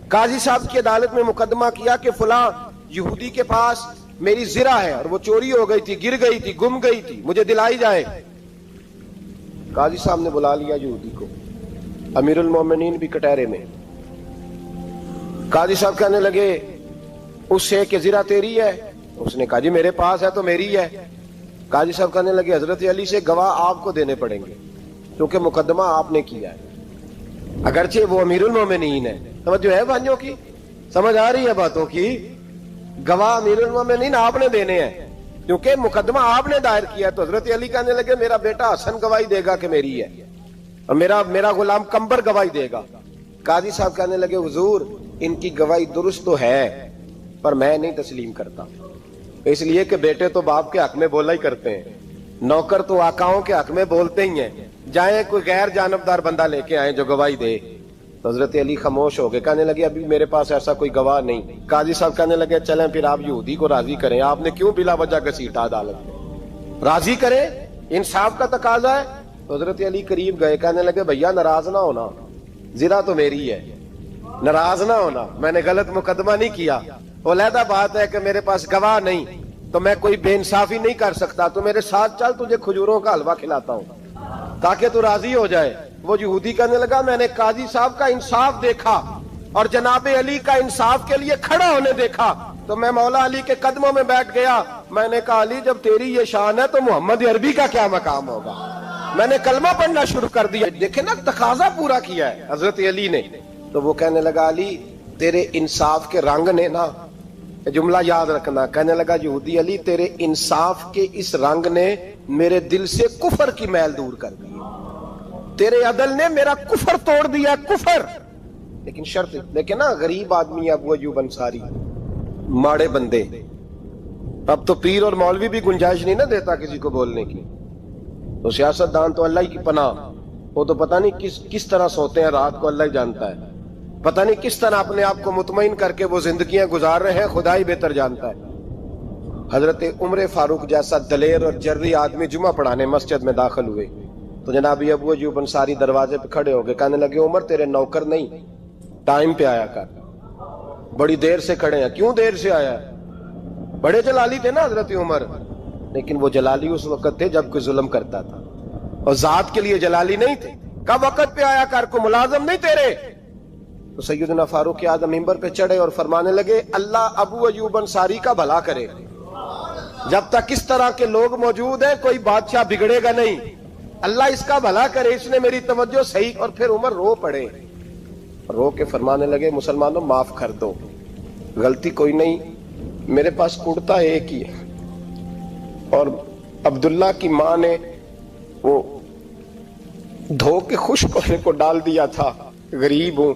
قاضی صاحب کی عدالت میں مقدمہ کیا کہ فلاں یہودی کے پاس میری زرہ ہے اور وہ چوری ہو گئی تھی, گر گئی تھی, گم گئی تھی, مجھے دلائی جائے. قاضی صاحب نے بلا لیا یہودی کو, امیر المومنین بھی کٹہرے میں. قاضی صاحب کہنے لگے اس سے کہ زرہ تیری ہے؟ اس نے کہا جی میرے پاس ہے تو میری ہے. قاضی صاحب کہنے لگے حضرت علی سے گواہ آپ کو دینے پڑیں گے کیونکہ مقدمہ آپ نے کیا ہے, اگرچہ وہ امیر المومنین ہے. توجہ ہے بھائیوں کی, سمجھ آ رہی ہے باتوں کی؟ گواہ امیر المومنین آپ نے دینے ہیں کیونکہ مقدمہ آپ نے دائر کیا. تو حضرت علی کہنے لگے میرا بیٹا حسن گواہی دے گا کہ میری ہے, اور میرا غلام کمبر گواہی دے گا. قاضی صاحب کہنے لگے حضور ان کی گواہی درست تو ہے پر میں نہیں تسلیم کرتا, اس لیے کہ بیٹے تو باپ کے حق میں بولا ہی کرتے ہیں, نوکر تو آقاؤں کے حق میں بولتے ہی ہیں, جائیں کوئی غیر جانبدار بندہ لے کے آئیں جو گواہی دے. تو حضرت علی خاموش ہو گئے, کہنے لگے ابھی میرے پاس ایسا کوئی گواہ نہیں. قاضی صاحب کہنے لگے چلیں پھر آپ یہودی کو راضی کریں, آپ نے کیوں بلا وجہ گھسیٹا عدالت میں, راضی کریں, انصاف کا تقاضا ہے. تو حضرت علی قریب گئے, کہنے لگے بھیا ناراض نہ ہونا, زرہ تو میری ہے, ناراض نہ ہونا, میں نے غلط مقدمہ نہیں کیا. علیحدہ بات ہے کہ میرے پاس گواہ نہیں تو میں کوئی بے انصافی نہیں کر سکتا, تو میرے ساتھ چل تجھے کھجوروں کا حلوہ کھلاتا ہوں تاکہ تو راضی ہو جائے. وہ یہودی کہنے لگا میں نے قاضی صاحب کا انصاف دیکھا اور جناب علی کا انصاف کے لیے کھڑا ہونے دیکھا تو میں مولا علی کے قدموں میں بیٹھ گیا. میں نے کہا علی جب تیری یہ شان ہے تو محمد عربی کا کیا مقام ہوگا. میں نے کلمہ پڑھنا شروع کر دیا. دیکھیں نا تقاضا پورا کیا ہے حضرت علی نے. تو وہ کہنے لگا علی تیرے انصاف کے رنگ نے نا, جملہ یاد رکھنا, کہنے لگا یہودی علی تیرے انصاف کے اس رنگ نے میرے دل سے کفر کی میل دور کر دی, تیرے عدل نے میرا کفر توڑ دیا, کفر. لیکن شرط دیکھیں نا, غریب آدمی ابو ایوب انصاری, ماڑے بندے, اب تو پیر اور مولوی بھی گنجائش نہیں نہ دیتا کسی کو بولنے کی, تو سیاست دان تو اللہ کی پناہ, وہ تو پتہ نہیں کس طرح سوتے ہیں رات کو, اللہ ہی جانتا ہے, پتہ نہیں کس طرح اپنے آپ کو مطمئن کر کے وہ زندگیاں گزار رہے ہیں, خدا ہی بہتر جانتا ہے. حضرت عمر فاروق جیسا دلیر اور جرری آدمی جمعہ پڑھانے مسجد میں داخل ہوئے تو جناب ابو ایوب انصاری دروازے پہ کھڑے ہو گئے, کہنے لگے عمر تیرے نوکر نہیں, ٹائم پہ آیا کر, بڑی دیر سے کھڑے ہیں. کیوں دیر سے آیا؟ بڑے جلالی تھے نا حضرت عمر, لیکن وہ جلالی اس وقت تھے جب کوئی ظلم کرتا تھا, اور ذات کے لیے جلالی نہیں تھے. کب وقت پہ آیا کر, کو ملازم نہیں تیرے. تو سیدنا فاروق اعظم منبر پہ چڑھے اور فرمانے لگے اللہ ابو ایوب انصاری کا بھلا کرے, جب تک اس طرح کے لوگ موجود ہیں کوئی بادشاہ بگڑے گا نہیں, اللہ اس کا بھلا کرے, اس نے میری توجہ صحیح. اور پھر عمر رو پڑے, رو کے فرمانے لگے مسلمانوں معاف کر دو, غلطی کوئی نہیں, میرے پاس کرتا ایک ہی ہے, اور عبداللہ کی ماں نے وہ دھو کے خشک ہونے کو ڈال دیا تھا, غریب ہوں,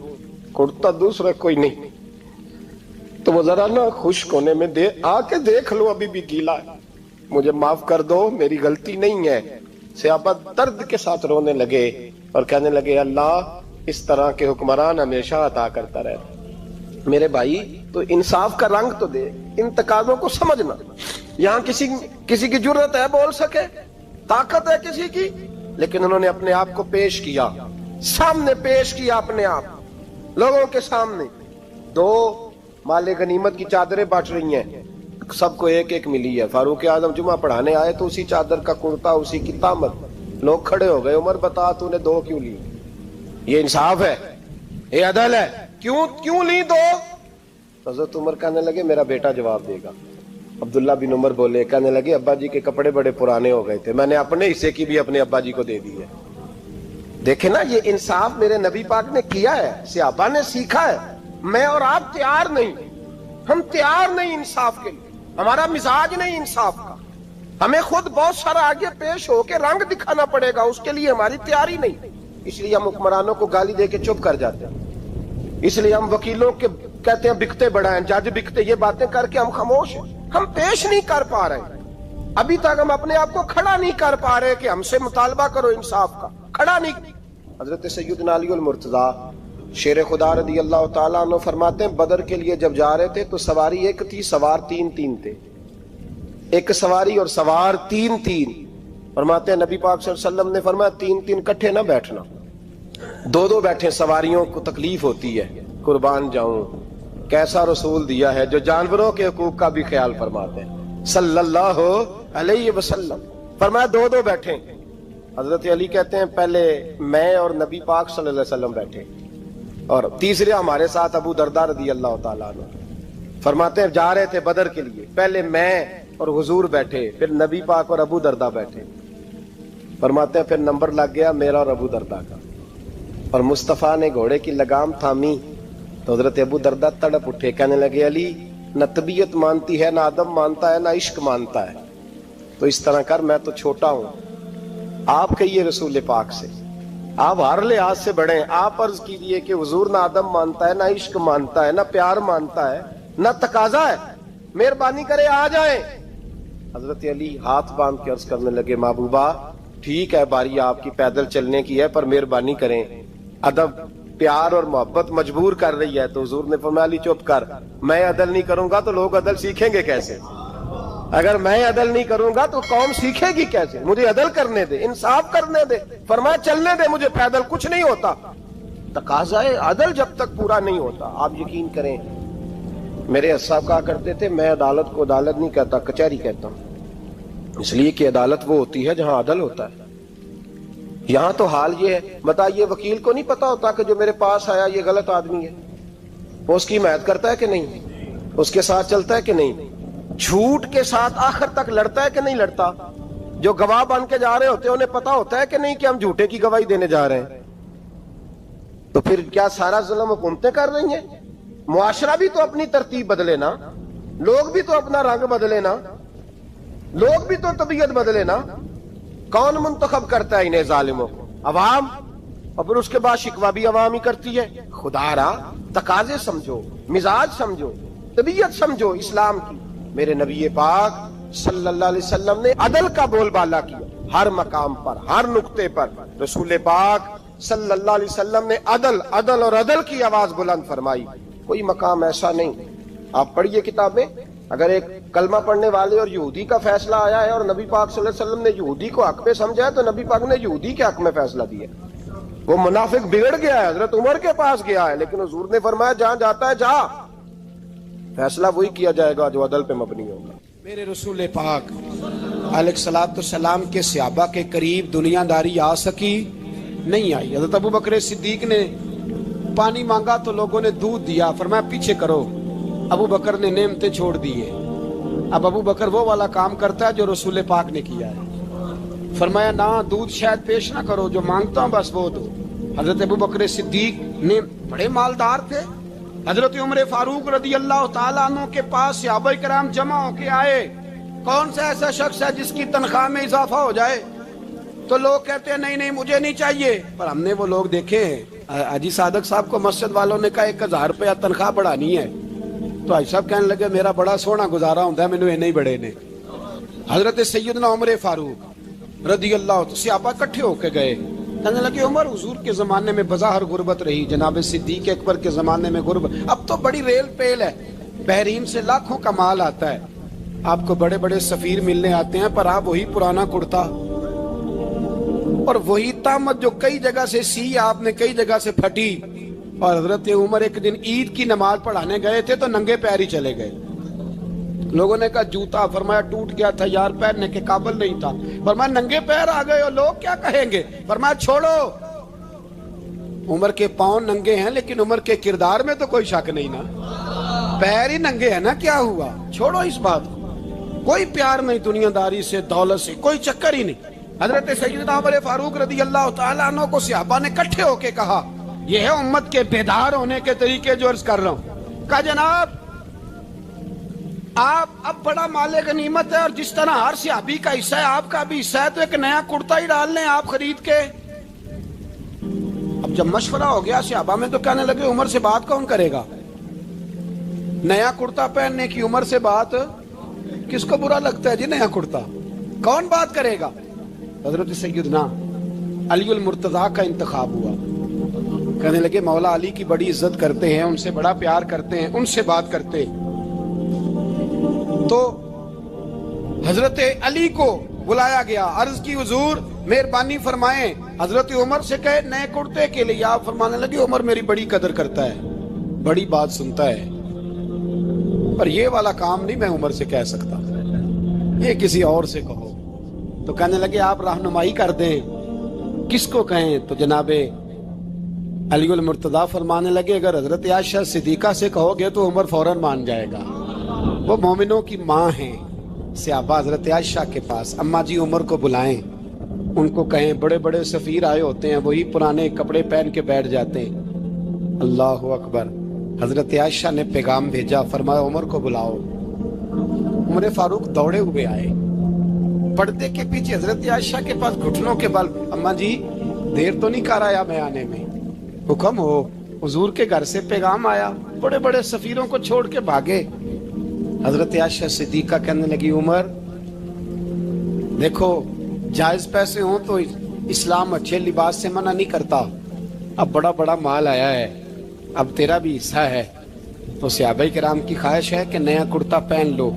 کرتا دوسرا کوئی نہیں, تو وہ ذرا نا خشک ہونے میں آ کے دیکھ لو ابھی بھی گیلا ہے, مجھے معاف کر دو, میری غلطی نہیں ہے. صحابہ درد کے ساتھ رونے لگے اور کہنے لگے اللہ اس طرح کے حکمران ہمیشہ عطا کرتا رہے. میرے بھائی تو انصاف کا رنگ تو دے, ان تقاضوں کو سمجھنا. یہاں کسی کی جرت ہے بول سکے؟ طاقت ہے کسی کی؟ لیکن انہوں نے اپنے آپ کو پیش کیا، سامنے پیش کیا اپنے آپ لوگوں کے سامنے. 2 مال غنیمت کی چادریں بانٹ رہی ہیں، سب کو ایک ایک ملی ہے. فاروق اعظم جمعہ پڑھانے آئے تو اسی چادر کا کرتا، اسی کی تامت. لوگ کھڑے ہو گئے، عمر بتا تو نے 2 کیوں لی؟ یہ انصاف ہے؟ یہ عدل ہے؟ کیوں لی 2؟ حضرت عمر کہنے لگے میرا بیٹا جواب دے گا. عبداللہ بن عمر بولے، کہنے لگے ابا جی کے کپڑے بڑے پرانے ہو گئے تھے، میں نے اپنے حصے کی بھی اپنے ابا جی کو دے دی ہے. دیکھیں نا، یہ انصاف میرے نبی پاک نے کیا ہے، صحابہ نے سیکھا ہے. میں اور آپ تیار نہیں، ہم تیار نہیں انصاف کے لیے، ہمارا مزاج نہیں انصاف کا. ہمیں خود بہت سارا آگے پیش ہو کے رنگ دکھانا پڑے گا، اس کے لیے ہماری تیاری نہیں. اس لیے ہم حکمرانوں کو گالی دے کے چپ کر جاتے ہیں. اس لیے ہم وکیلوں کے کہتے ہیں بکتے بڑا ہیں، جج بکتے، یہ باتیں کر کے ہم خاموش ہیں. ہم پیش نہیں کر پا رہے، ابھی تک ہم اپنے آپ کو کھڑا نہیں کر پا رہے کہ ہم سے مطالبہ کرو انصاف کا. کھڑا نہیں. حضرت سیدنا علی المرتضی شیر خدا رضی اللہ تعالیٰ عنہ فرماتے ہیں بدر کے لیے جب جا رہے تھے تو سواری ایک تھی، سوار 3 تھے. ایک سواری اور سوار 3. فرماتے ہیں نبی پاک صلی اللہ علیہ وسلم نے فرمایا 3 کٹھے نہ بیٹھنا، 2 بیٹھے، سواریوں کو تکلیف ہوتی ہے. قربان جاؤں، کیسا رسول دیا ہے جو جانوروں کے حقوق کا بھی خیال فرماتے ہیں صلی اللہ علیہ وسلم. فرمایا 2 بیٹھے. حضرت علی کہتے ہیں پہلے میں اور نبی پاک صلی اللہ علیہ وسلم بیٹھے، اور تیسرے ہمارے ساتھ ابو درداء رضی اللہ تعالیٰ عنہ. فرماتے ہیں جا رہے تھے بدر کے لیے، پہلے میں اور حضور بیٹھے، پھر نبی پاک اور ابو درداء بیٹھے. فرماتے ہیں پھر نمبر لگ گیا میرا اور ابو درداء کا، اور مصطفیٰ نے گھوڑے کی لگام تھامی تو حضرت ابو درداء تڑپ اٹھے، کہنے لگے علی نہ طبیعت مانتی ہے، نہ ادب مانتا ہے، نہ عشق مانتا ہے، تو اس طرح کر، میں تو چھوٹا ہوں، آپ کہیے رسول پاک سے، آپ ہر لحاظ سے بڑے ہیں، آپ عرض کیجئے کہ حضور نہ ادب مانتا ہے، نہ عشق مانتا ہے، نہ پیار مانتا ہے، نہ تقاضا ہے، مہربانی کرے آ جائیں. حضرت علی ہاتھ باندھ کے عرض کرنے لگے محبوبہ ٹھیک ہے باری آپ کی پیدل چلنے کی ہے، پر مہربانی کریں، ادب پیار اور محبت مجبور کر رہی ہے. تو حضور نے فرمایا علی چپ کر، میں عدل نہیں کروں گا تو لوگ عدل سیکھیں گے کیسے؟ اگر میں عدل نہیں کروں گا تو قوم سیکھے گی کیسے؟ مجھے عدل کرنے دے، انصاف کرنے دے. فرمایا چلنے دے مجھے پیدل، کچھ نہیں ہوتا. تقاضا عدل جب تک پورا نہیں ہوتا، آپ یقین کریں میرے صاحب کہا کرتے تھے میں عدالت کو عدالت نہیں کہتا، کچہری کہتا ہوں، اس لیے کہ عدالت وہ ہوتی ہے جہاں عدل ہوتا ہے. یہاں تو حال یہ ہے، بتائیے وکیل کو نہیں پتا ہوتا کہ جو میرے پاس آیا یہ غلط آدمی ہے، وہ اس کی حمایت کرتا ہے کہ نہیں، اس کے ساتھ چلتا ہے کہ نہیں، جھوٹ کے ساتھ آخر تک لڑتا ہے کہ نہیں لڑتا. جو گواہ بن کے جا رہے ہوتے ہیں انہیں پتا ہوتا ہے کہ نہیں کہ ہم جھوٹے کی گواہی دینے جا رہے ہیں. تو پھر کیا سارا ظلم حکومتیں کر رہی ہیں؟ معاشرہ بھی تو اپنی ترتیب بدلے نا، لوگ بھی تو اپنا رنگ بدلے نا، لوگ بھی تو طبیعت بدلے نا. کون منتخب کرتا ہے انہیں ظالموں کو؟ عوام، اور پھر اس کے بعد شکوہ بھی عوام ہی کرتی ہے. خدا را تقاضے سمجھو، مزاج سمجھو، طبیعت سمجھو اسلام کی. میرے نبی پاک صلی اللہ علیہ وسلم نے عدل کا بول بالا کیا، ہر مقام پر، ہر نقطے پر. رسول پاک صلی اللہ علیہ وسلم نے عدل عدل اور عدل کی آواز بلند فرمائی. کوئی مقام ایسا نہیں. آپ پڑھیے کتابیں، اگر ایک کلمہ پڑھنے والے اور یہودی کا فیصلہ آیا ہے اور نبی پاک صلی اللہ علیہ وسلم نے یہودی کو حق پہ سمجھا ہے تو نبی پاک نے یہودی کے حق میں فیصلہ دیا. وہ منافق بگڑ گیا ہے، حضرت عمر کے پاس گیا ہے، لیکن حضور نے فرمایا جہاں جاتا ہے جا، فیصلہ وہی کیا جائے گا جو عدل پہ مبنی ہوگا. میرے رسول پاک علیہ الصلوۃ والسلام کے صحابہ کے قریب دنیا داری آ سکی نہیں آئی. حضرت ابو بکر صدیق نے پانی مانگا تو لوگوں نے دودھ دیا، فرمایا پیچھے کرو. ابو بکر نے نعمتیں چھوڑ دیے. اب ابو بکر وہ والا کام کرتا ہے جو رسول پاک نے کیا ہے. فرمایا نہ دودھ شاید پیش نہ کرو، جو مانگتا ہوں بس وہ دو. حضرت ابو بکر صدیق نے بڑے مالدار تھے. حضرت عمر فاروق رضی اللہ تعالیٰ عنہ کے پاس صحابہ کرام جمع ہو کے آئے. کون سا ایسا شخص ہے جس کی تنخواہ میں اضافہ ہو جائے؟ تو لوگ کہتے ہیں نہیں نہیں مجھے نہیں چاہیے. پر ہم نے وہ لوگ دیکھے ہیں. حاجی صادق صاحب کو مسجد والوں نے کہا 1000 روپیہ تنخواہ بڑھانی ہے، تو حاجی صاحب کہنے لگے میرا بڑا سونا گزارا ہوتا ہے، مینوں نہیں بڑے نے. حضرت سیدنا عمر فاروق رضی اللہ صحابہ اکٹھے ہو کے گئے. کہنے لگے عمر حضور کے زمانے میں بظاہر غربت رہی، جناب صدیق اکبر کے زمانے میں غربت، اب تو بڑی ریل پیل ہے، بحرین سے لاکھوں کا مال آتا ہے. آپ کو بڑے بڑے سفیر ملنے آتے ہیں پر آپ وہی پرانا کرتا اور وہی تامت جو کئی جگہ سے سی آپ نے کئی جگہ سے پھٹی. اور حضرت عمر ایک دن عید کی نماز پڑھانے گئے تھے تو ننگے پیر ہی چلے گئے. لوگوں نے کہا جوتا، فرمایا ٹوٹ گیا تھا یار، پہننے کے قابل نہیں تھا. فرمایا ننگے پیر آ گئے ہو، لوگ کیا کہیں گے؟ فرمایا چھوڑو، عمر کے پاؤں ننگے ہیں لیکن عمر کے کردار میں تو کوئی شک نہیں نا، پیر ہی ننگے ہیں نا، کیا ہوا؟ چھوڑو اس بات کو. کوئی پیار نہیں دنیا داری سے، دولت سے، کوئی چکر ہی نہیں. حضرت سیدنا عمر فاروق رضی اللہ تعالیٰ عنہ کو صحابہ نے کٹھے ہو کے کہا، یہ ہے امت کے بیدار ہونے کے طریقے جو عرض کر رہا ہوں. کہا جناب آپ اب بڑا مال غنیمت ہے اور جس طرح ہر صحابی کا حصہ ہے آپ کا بھی حصہ ہے، تو ایک نیا کرتا ہی ڈال لیں آپ خرید کے. اب جب مشورہ ہو گیا صحابہ میں تو کہنے لگے عمر سے بات کون کرے گا؟ نیا کرتا پہننے کی عمر سے بات کس کو برا لگتا ہے جی؟ نیا کرتا کون بات کرے گا؟ حضرت سیدنا علی المرتضیٰ کا انتخاب ہوا. کہنے لگے مولا علی کی بڑی عزت کرتے ہیں، ان سے بڑا پیار کرتے ہیں، ان سے بات کرتے. تو حضرت علی کو بلایا گیا، عرض کی حضور مہربانی فرمائیں. حضرت عمر سے کہے نئے کرتے کے لیے. آپ فرمانے لگے عمر میری بڑی قدر کرتا ہے، بڑی بات سنتا ہے، پر یہ والا کام نہیں میں عمر سے کہہ سکتا، یہ کسی اور سے کہو. تو کہنے لگے آپ رہنمائی کر دیں کس کو کہیں. تو جناب علی المرتضیٰ فرمانے لگے اگر حضرت عائشہ صدیقہ سے کہو گے تو عمر فوراً مان جائے گا، وہ مومنوں کی ماں ہیں. صحابہ حضرت عائشہ کے پاس، اماں جی عمر کو بلائیں، ان کو کہیں بڑے بڑے سفیر آئے ہوتے ہیں وہی پرانے کپڑے پہن کے بیٹھ جاتے ہیں. اللہ اکبر. حضرت عائشہ نے پیغام بھیجا، فرمایا عمر کو بلاؤ. عمر فاروق دوڑے ہوئے آئے، پردے کے پیچھے حضرت عائشہ کے پاس گھٹنوں کے بل. اماں جی دیر تو نہیں کر آیا میں آنے میں؟ حکم ہو. حضور کے گھر سے پیغام آیا، بڑے بڑے سفیروں کو چھوڑ کے بھاگے. حضرت عائشہ صدیقہ کہنے لگی عمر دیکھو جائز پیسے ہوں تو اسلام اچھے لباس سے منع نہیں کرتا، اب بڑا بڑا مال آیا ہے، اب تیرا بھی حصہ ہے، تو صحابہ کرام کی خواہش ہے کہ نیا کرتا پہن لو.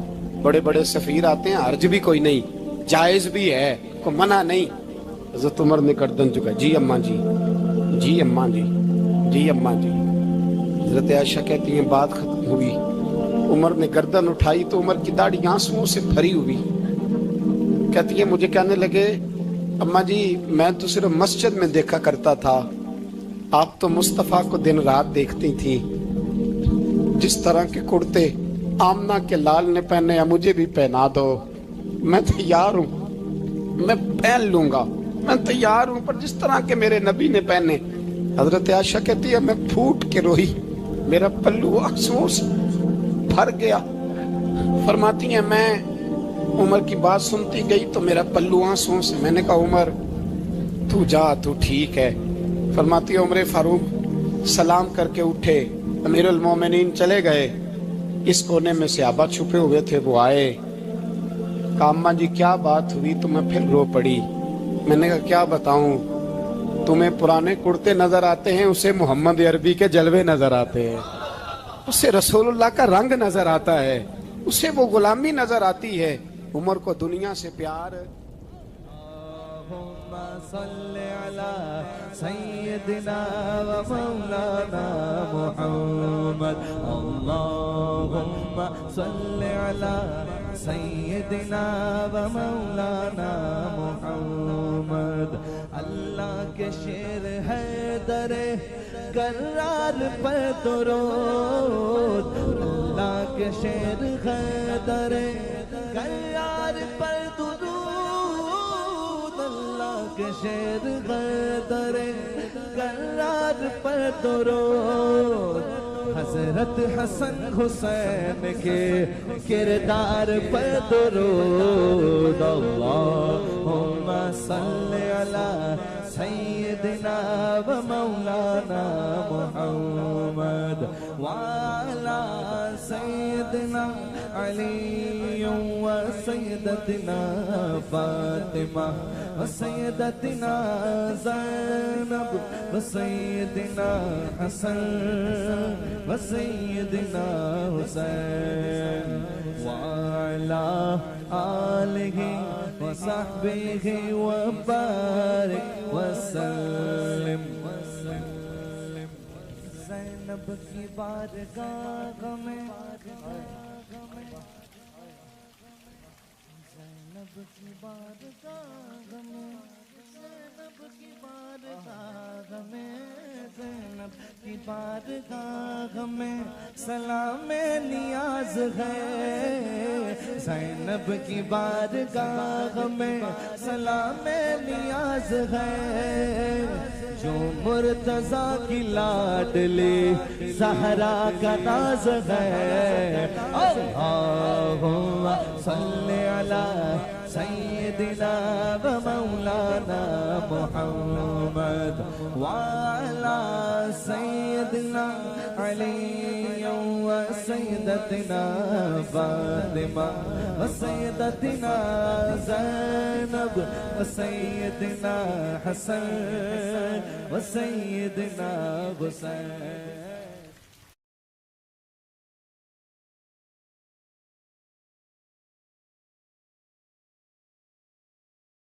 بڑے بڑے سفیر آتے ہیں، حرج بھی کوئی نہیں، جائز بھی ہے، کوئی منع نہیں. حضرت عمر نے گردن جھکا، جی اماں جی، جی اماں جی، جی اماں جی. حضرت عائشہ کہتی ہیں بات ختم ہوئی، عمر نے گردن اٹھائی تو عمر کی داڑھی آنسوؤں سے بھری ہوئی. کہتی ہے مجھے کہنے لگے اماں جی میں تو صرف مسجد میں دیکھا کرتا تھا، آپ تو مصطفیٰ کو دن رات دیکھتی تھی، جس طرح کے کرتے آمنہ کے لال نے پہنے ہیں مجھے بھی پہنا دو، میں تیار ہوں، میں پہن لوں گا، میں تیار ہوں، پر جس طرح کے میرے نبی نے پہنے. حضرت عائشہ کہتی ہے میں پھوٹ کے روئی، میرا پلو آنسوؤں سے بھر گیا. فرماتی ہیں میں عمر کی بات سنتی گئی تو میرا پلو آنسوؤں سے. میں نے کہا عمر تو جا، تو ٹھیک ہے. فرماتی ہے عمر فاروق سلام کر کے اٹھے، امیر المومنین چلے گئے. اس کونے میں صحابہ چھپے ہوئے تھے، وہ آئے. کہا اماں جی کیا بات ہوئی؟ تو میں پھر رو پڑی. میں نے کہا کیا بتاؤں، تمہیں پرانے کرتے نظر آتے ہیں، اسے محمد عربی کے جلوے نظر آتے ہیں، اسے رسول اللہ کا رنگ نظر آتا ہے، اسے وہ غلامی نظر آتی ہے. عمر کو دنیا سے پیار. اللہم صلی علی سیدنا و مولانا محمد. اللہم صلی علی سیدنا و مولانا محمد. اللہ کے شیر ہے در کرار پر درود، اللہ کے شیر ہے در کرار پر درود، اللہ کے شیر ہے در کرار پر درود. حضرت حسن حسین کے کردار پر درود. اللہم صلی علی سیدنا و مولانا محمد وعلی سیدنا علی وسیدتنا فاطمہ وسیدتنا زینب وسیدنا حسن وسیدنا حسین وعلى آلہ وصحبہ وبارک وسلم زینب کی بارگاہ میں زینب کی بارگاہ میں زینب کی بارگاہ میں زینب کی بارگاہ میں سلام نیاز ہے زینب کی بارگاہ میں سلام نیاز ہے جو مرتضیٰ کی لاڈلی زہرا کا ناز ہے اللہم صلی علی سیدنا و مولانا محمد وعلی سیدنا علی و سیدتنا فاطمہ و سیدتنا زینب و سیدنا حسن و سیدنا حسین